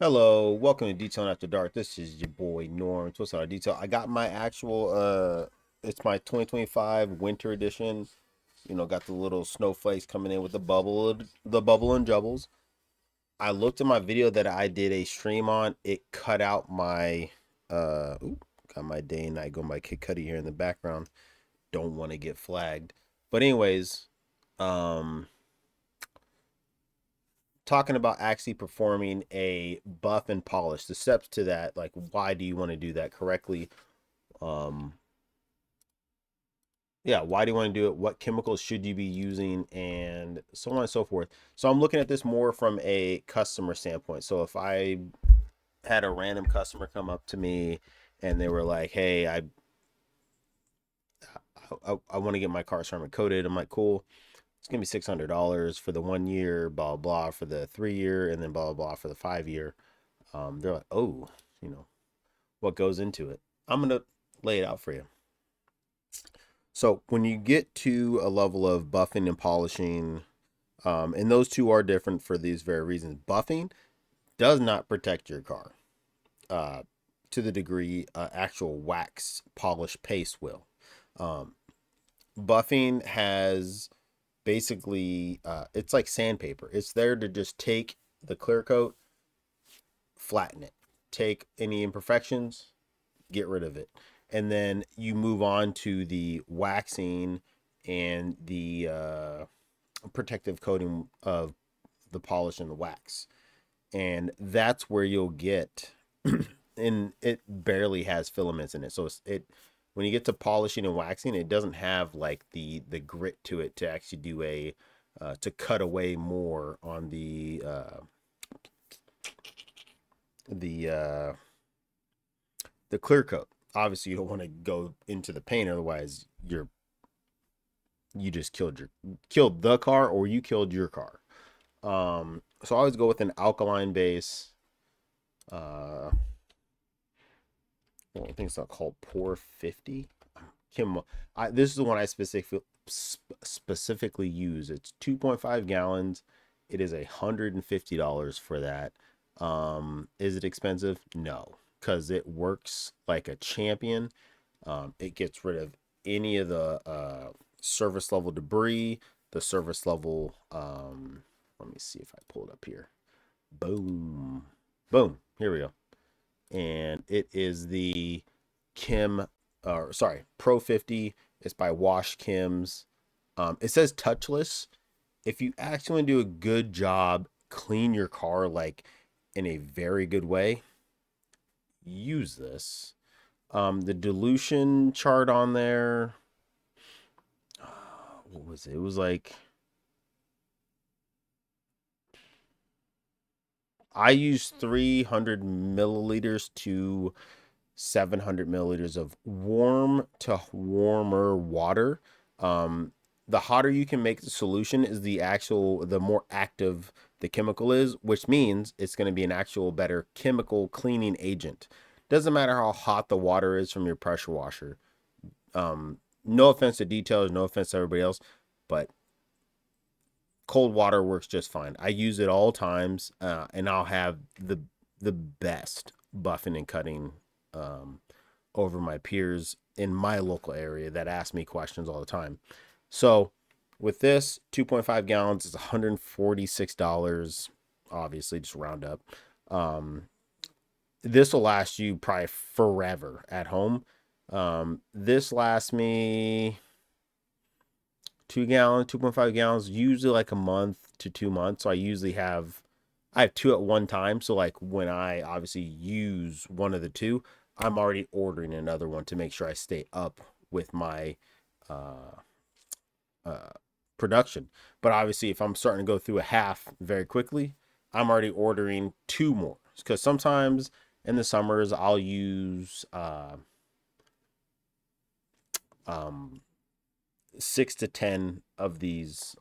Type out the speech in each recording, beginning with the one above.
Hello, welcome to Detail After Dark. This is your boy Norm. What's up, Detail? I got my actual it's my 2025 winter edition. Got the little snowflakes coming in with the bubble and jubbles. I looked at my video that I did a stream on. It cut out my got my day and night going by Kid Cudi here in the background. Don't want to get flagged. But anyways, um talking about actually performing a buff and polish, the steps to that, like why do you want to do that correctly? um yeah, why do you want to do it, what chemicals should you be using, and so on and so forth. So I'm looking at this more from a customer standpoint. So if I had a random customer come up to me and they were like, hey, I want to get my car ceramic coated, I'm like, cool, it's gonna be $600 for the 1 year, blah blah, for the 3 year, and then blah blah for the 5 year. They're like, oh, you know, what goes into it. I'm going to lay it out for you. So, when you get to a level of buffing and polishing, and those two are different for these very reasons, buffing does not protect your car uh, to the degree actual wax polish paste will. Um, Buffing has basically, it's like sandpaper, it's there to just take the clear coat, flatten it, take any imperfections, get rid of it. And then you move on to the waxing and the protective coating of the polish and the wax. And that's where you'll get, and it barely has filaments in it. So it when you get to polishing and waxing, it doesn't have like the grit to it to actually do a to cut away more on the the clear coat. Obviously, you don't want to go into the paint, otherwise you just killed the car, or you killed your car. So I always go with an alkaline base. Uh, I think it's not called Pour 50. Kim, this is the one I specifically use. It's 2.5 gallons. It is $150 for that. Is it expensive? No, because it works like a champion. It gets rid of any of the surface level debris, the surface level. Let me see if I pull it up here. Boom, boom. Here we go. And it is the Kim, or sorry, Pro 50. It's by Wash Kim's. It says touchless. If you actually want to do a good job, clean your car like in a very good way, use this. The dilution chart on there, what was it? It was like, I use 300 milliliters to 700 milliliters of warm to warmer water. The hotter you can make the solution is the more active the chemical is, which means it's going to be an actual better chemical cleaning agent. Doesn't matter how hot the water is from your pressure washer. No offense to detailers, no offense to everybody else, but cold water works just fine. I use it all times, and I'll have the best buffing and cutting um, over my peers in my local area that ask me questions all the time. So with this 2.5 gallons is $146. Obviously, just round up. Um, this will last you probably forever at home. This lasts me 2 gallons, 2.5 gallons, usually like a month to 2 months. So I have two at one time. So like when I obviously use one of the two, I'm already ordering another one to make sure I stay up with my uh, uh, production. But obviously, if I'm starting to go through a half very quickly, I'm already ordering two more, because sometimes in the summers I'll use um, 6 to 10 of these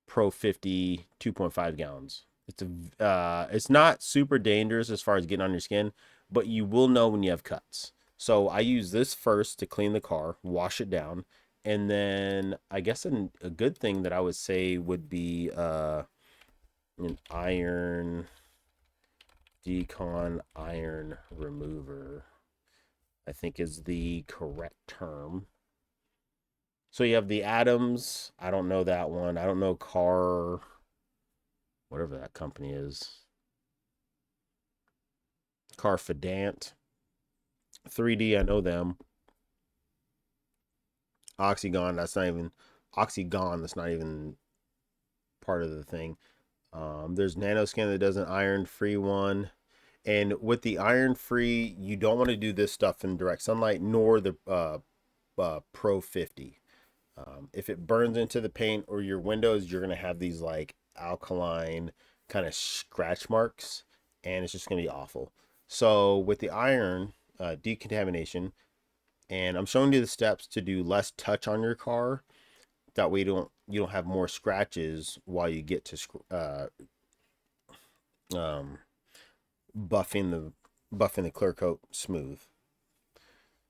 Pro 50 2.5 gallons. It's not super dangerous as far as getting on your skin, but you will know when you have cuts. So I use this first to clean the car, wash it down, And then I guess a good thing that I would say would be an iron Decon iron remover, I think is the correct term. So you have the Atoms. I don't know that one. I don't know Car, whatever that company is. Carfidant. 3D, I know them. Oxygon, Oxygon, that's not even part of the thing. There's Nanoskin that does an iron free one. And with the iron free, you don't want to do this stuff in direct sunlight, nor the Pro 50. If it burns into the paint or your windows, you're going to have these like alkaline kind of scratch marks, and it's just going to be awful. So with the iron decontamination, and I'm showing you the steps to do less touch on your car. That way you don't have more scratches while you get to um, buffing the clear coat smooth.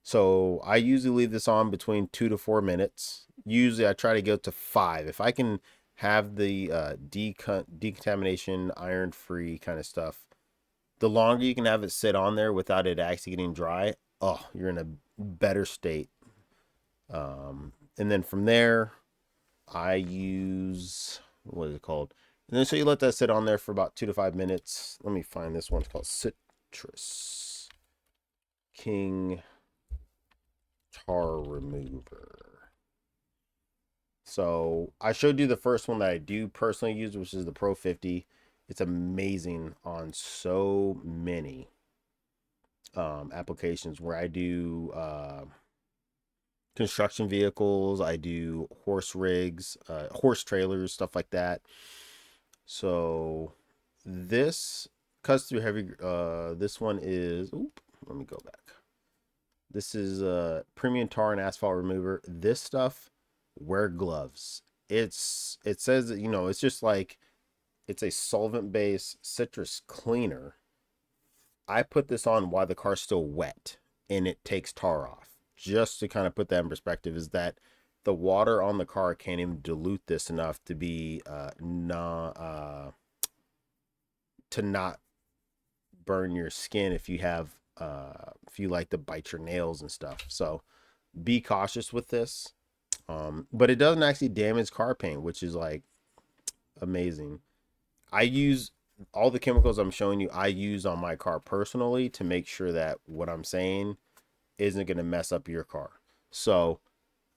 So I usually leave this on between 2 to 4 minutes. Usually I try to go to 5. If I can have the decontamination iron free kind of stuff, the longer you can have it sit on there without it actually getting dry, oh, you're in a better state. And then from there, I use, what is it called? And then so you let that sit on there for about 2 to 5 minutes. Let me find this one. It's called Citrus King Tar Remover. So I showed you the first one that I do personally use, which is the Pro 50. It's amazing on so many applications where I do construction vehicles, I do horse rigs, horse trailers, stuff like that. So this cuts through heavy. This one is. Oop, let me go back. This is premium tar and asphalt remover. This stuff, wear gloves. It says that, it's just like it's a solvent based citrus cleaner. I put this on while the car's still wet and it takes tar off. Just to kind of put that in perspective, is that the water on the car can't even dilute this enough to be to not burn your skin if you have if you like to bite your nails and stuff. So be cautious with this. But it doesn't actually damage car paint, which is like amazing. I use all the chemicals I'm showing you, I use on my car personally to make sure that what I'm saying isn't going to mess up your car. So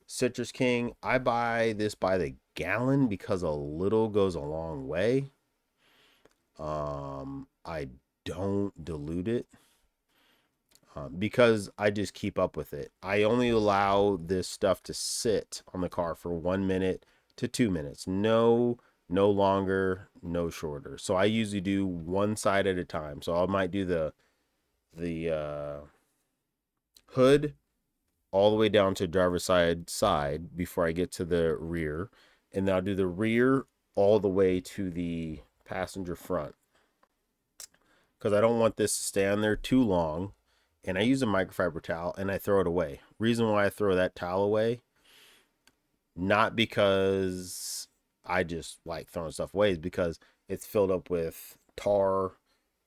Citrus King, I buy this by the gallon because a little goes a long way. I don't dilute it because I just keep up with it. I only allow this stuff to sit on the car for 1 minute to 2 minutes. No longer, no shorter. So I usually do one side at a time. So I might do the hood all the way down to driver's side before I get to the rear, and then I'll do the rear all the way to the passenger front because I don't want this to stay on there too long. And I use a microfiber towel and I throw it away. Reason why I throw that towel away, not because I just like throwing stuff away, is because it's filled up with tar,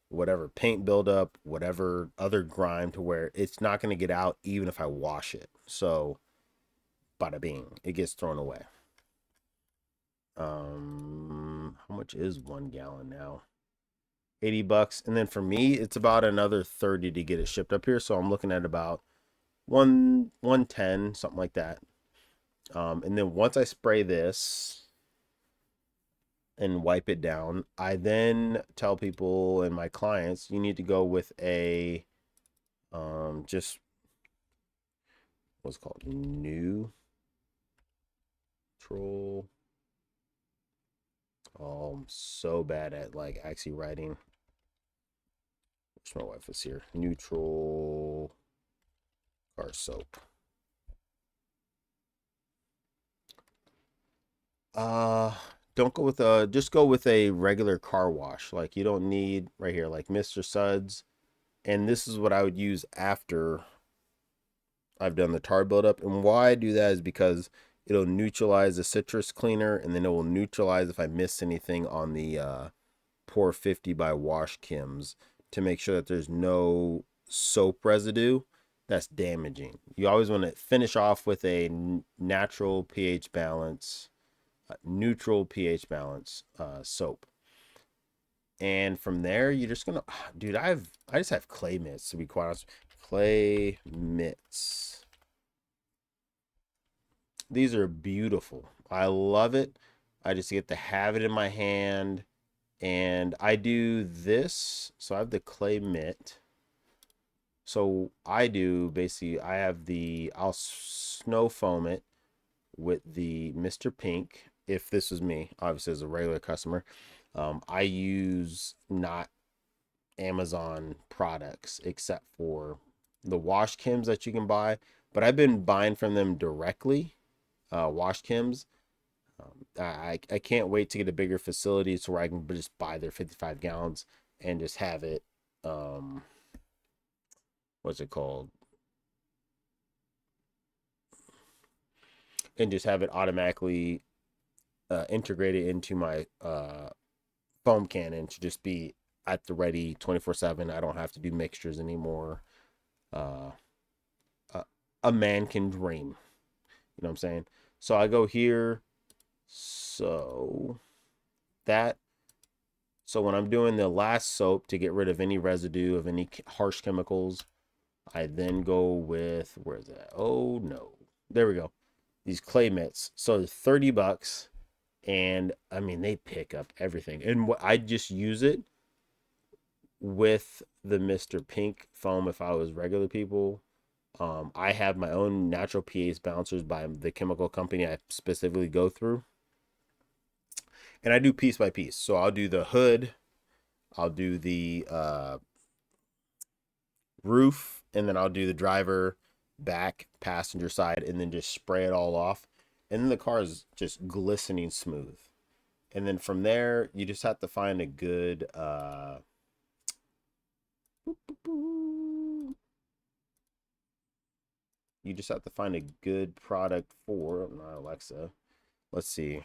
whatever paint buildup, whatever other grime, to where it's not going to get out even if I wash it. So bada bing, it gets thrown away. How much is 1 gallon now? $80. And then for me, it's about another 30 to get it shipped up here. So I'm looking at about 110, something like that. And then once I spray this and wipe it down, I then tell people and my clients, you need to go with a just what's called neutral. Oh, I'm so bad at like actually writing. Wish my wife was here. Neutral car soap. Don't go with just go with a regular car wash. Like you don't need right here, like Mr. Suds. And this is what I would use after I've done the tar buildup. And why I do that is because it'll neutralize the citrus cleaner, and then it will neutralize if I miss anything on the pour 50 by wash chems to make sure that there's no soap residue that's damaging. You always want to finish off with a natural pH balance, neutral pH balance soap. And from there, you're just gonna, dude. I just have clay mitts, to be quite honest. Clay mitts. These are beautiful. I love it. I just get to have it in my hand, and I do this. So I have the clay mitt. So I do basically, I'll snow foam it with the Mr. Pink. If this was me, obviously as a regular customer, I use not Amazon products except for the wash chems that you can buy, but I've been buying from them directly, wash chems. I can't wait to get a bigger facility so where I can just buy their 55 gallons and just have it, um, what's it called? And just have it automatically integrated into my foam cannon to just be at the ready 24/7. I don't have to do mixtures anymore. Uh, a man can dream. You know what I'm saying? So I go here. So that so when I'm doing the last soap to get rid of any residue of any harsh chemicals, I then go with, where's that? Oh no. There we go. These clay mitts. So 30 bucks, and I mean they pick up everything. And I just use it with the Mr. Pink foam if I was regular people. I have my own natural pH balancers by the chemical company I specifically go through. And I do piece by piece. So I'll do the hood, I'll do the roof, and then I'll do the driver, back, passenger side, and then just spray it all off. And then the car is just glistening smooth. And then from there, you just have to find a good you just have to find a good product for, not Alexa. Let's see.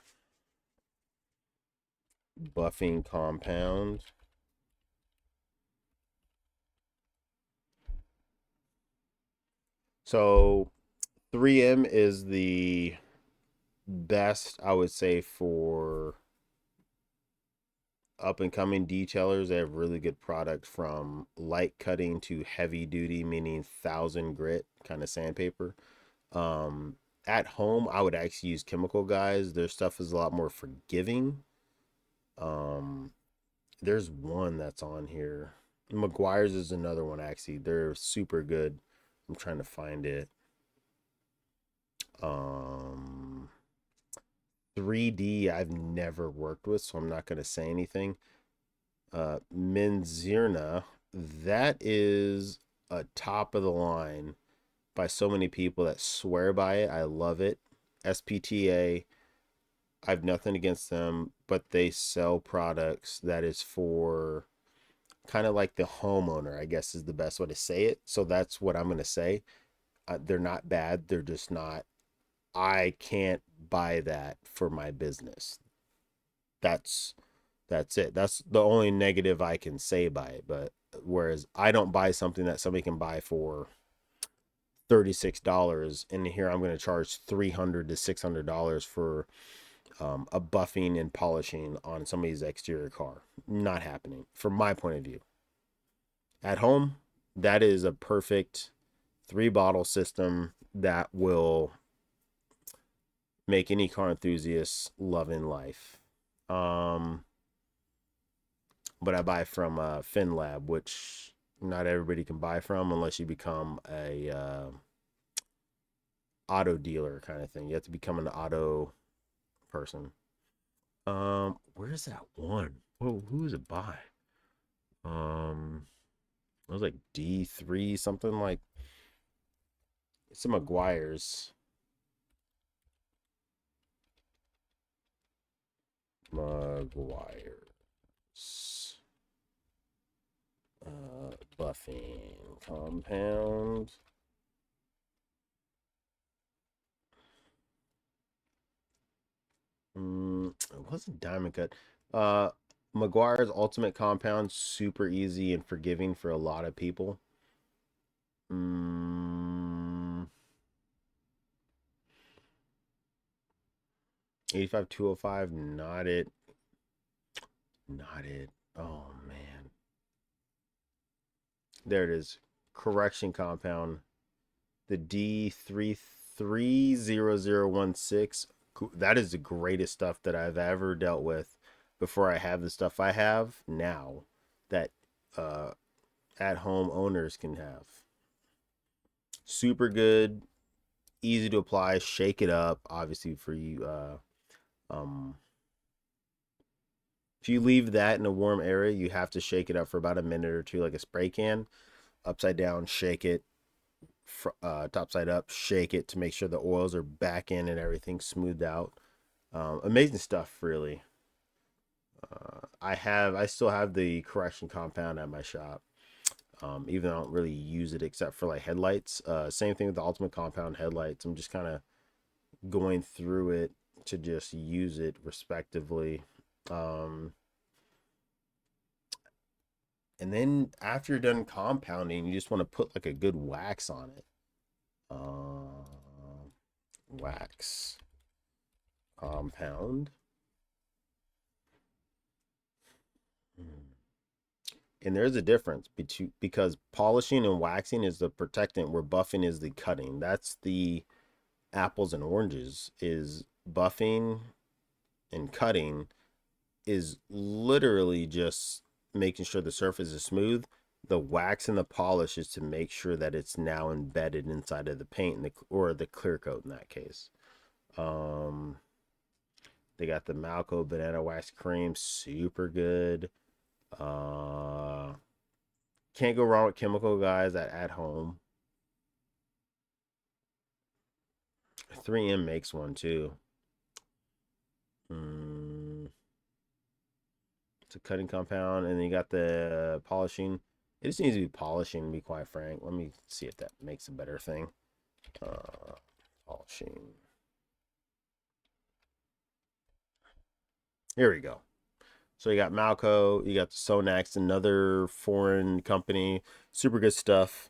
Buffing compound. So 3M is the best, I would say, for up and coming detailers. They have really good product from light cutting to heavy duty, meaning 1,000 grit kind of sandpaper. Um, at home, I would actually use Chemical Guys. Their stuff is a lot more forgiving. Um, there's one that's on here. McGuire's is another one actually. They're super good. I'm trying to find it. Um, 3D I've never worked with, so I'm not going to say anything. Menzirna, that is a top of the line by so many people that swear by it. I love it. SPTA, I've nothing against them, but they sell products that is for kind of like the homeowner, I guess is the best way to say it. So that's what I'm going to say. They're not bad. They're just not, I can't buy that for my business. That's that's it. That's the only negative I can say by it. But whereas I don't buy something that somebody can buy for $36, and here I'm going to charge $300 to $600 for a buffing and polishing on somebody's exterior car. Not happening from my point of view. At home, that is a perfect 3 bottle system that will make any car enthusiast love in life. Um, but I buy from FinLab, which not everybody can buy from unless you become a auto dealer kind of thing. You have to become an auto person. Where's that one? Whoa, who is it by? Um, it was like D3 something like. It's a McGuire's. McGuire's. Buffing compound. It wasn't diamond cut. Uh, McGuire's Ultimate Compound, super easy and forgiving for a lot of people. Mm, 85205, not it. Not it. Oh man. There it is. Correction compound. The D330016. That is the greatest stuff that I've ever dealt with before I have the stuff I have now that uh at home owners can have. Super good, easy to apply, shake it up. Obviously for you um if you leave that in a warm area, you have to shake it up for about a minute or two like a spray can. Upside down, shake it, top side up, shake it to make sure the oils are back in and everything's smoothed out. Amazing stuff, really. I still have the correction compound at my shop. Even though I don't really use it except for like headlights. Same thing with the ultimate compound headlights. I'm just kind of going through it to just use it respectively. Um, and then after you're done compounding, you just want to put like a good wax on it. Wax compound. And there's a difference between, because polishing and waxing is the protectant, where buffing is the cutting. That's the apples and oranges. Is buffing and cutting is literally just making sure the surface is smooth. The wax and the polish is to make sure that it's now embedded inside of the paint and or the clear coat in that case. Um, they got the Malco banana wax cream, super good. Uh, can't go wrong with chemical guys at home. 3M makes one too. Mm, it's a cutting compound, and then you got the polishing. It just needs to be polishing, to be quite frank. Let me see if that makes a better thing. Uh, Polishing. Here we go. So you got Malco, you got Sonax, another foreign company, super good stuff.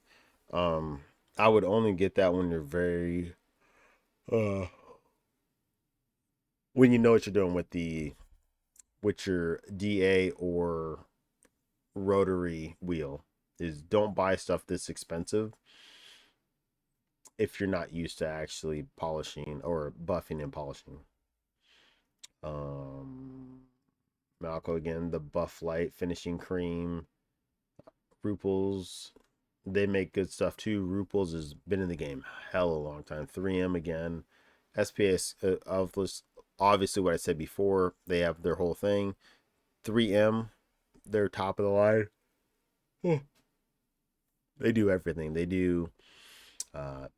Um, I would only get that when you're very uh when you know what you're doing with the with your DA or rotary wheel. Is don't buy stuff this expensive if you're not used to actually polishing or buffing and polishing. Um, Malco again, the Buff Light finishing cream, Ruples. They make good stuff too. Ruples has been in the game hell a long time. 3M again, SPS. Obviously what I said before. They have their whole thing. 3M, they're top of the line. They do everything. They do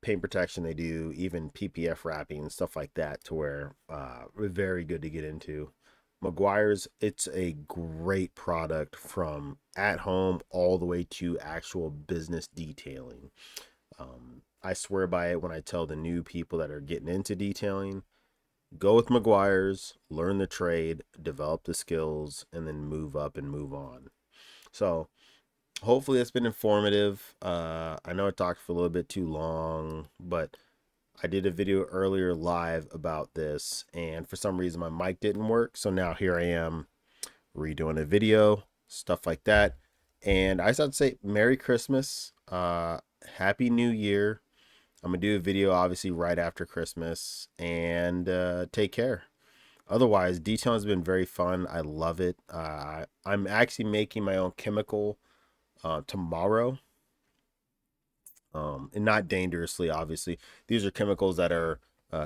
paint protection. They do even PPF wrapping and stuff like that, to where very good to get into. McGuire's, it's a great product from at home all the way to actual business detailing. I swear by it when I tell the new people that are getting into detailing, go with McGuire's, learn the trade, develop the skills, and then move up and move on. So hopefully it's been informative. I know I talked for a little bit too long, but I did a video earlier live about this, and for some reason my mic didn't work. So now here I am redoing a video, stuff like that. And I just have to say Merry Christmas, Happy New Year. I'm gonna do a video obviously right after Christmas, and take care. Otherwise, detailing has been very fun. I love it. I'm actually making my own chemical tomorrow, and not dangerously, obviously. These are chemicals that are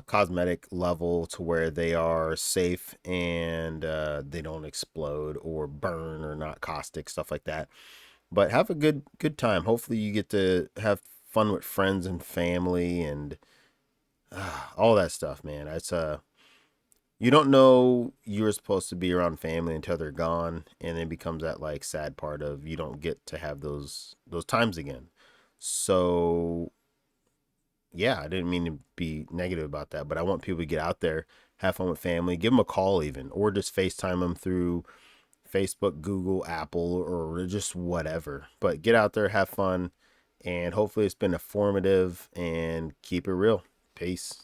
cosmetic level, to where they are safe and they don't explode or burn, or not caustic, stuff like that. But have a good time. Hopefully you get to have fun with friends and family, and all that stuff, man. It's you don't know you're supposed to be around family until they're gone, and then becomes that like sad part of you don't get to have those times again. So yeah, I didn't mean to be negative about that, but I want people to get out there, have fun with family. Give them a call even, or just FaceTime them through Facebook, Google, Apple, or just whatever. But get out there, have fun, and hopefully it's been informative, and keep it real. Peace.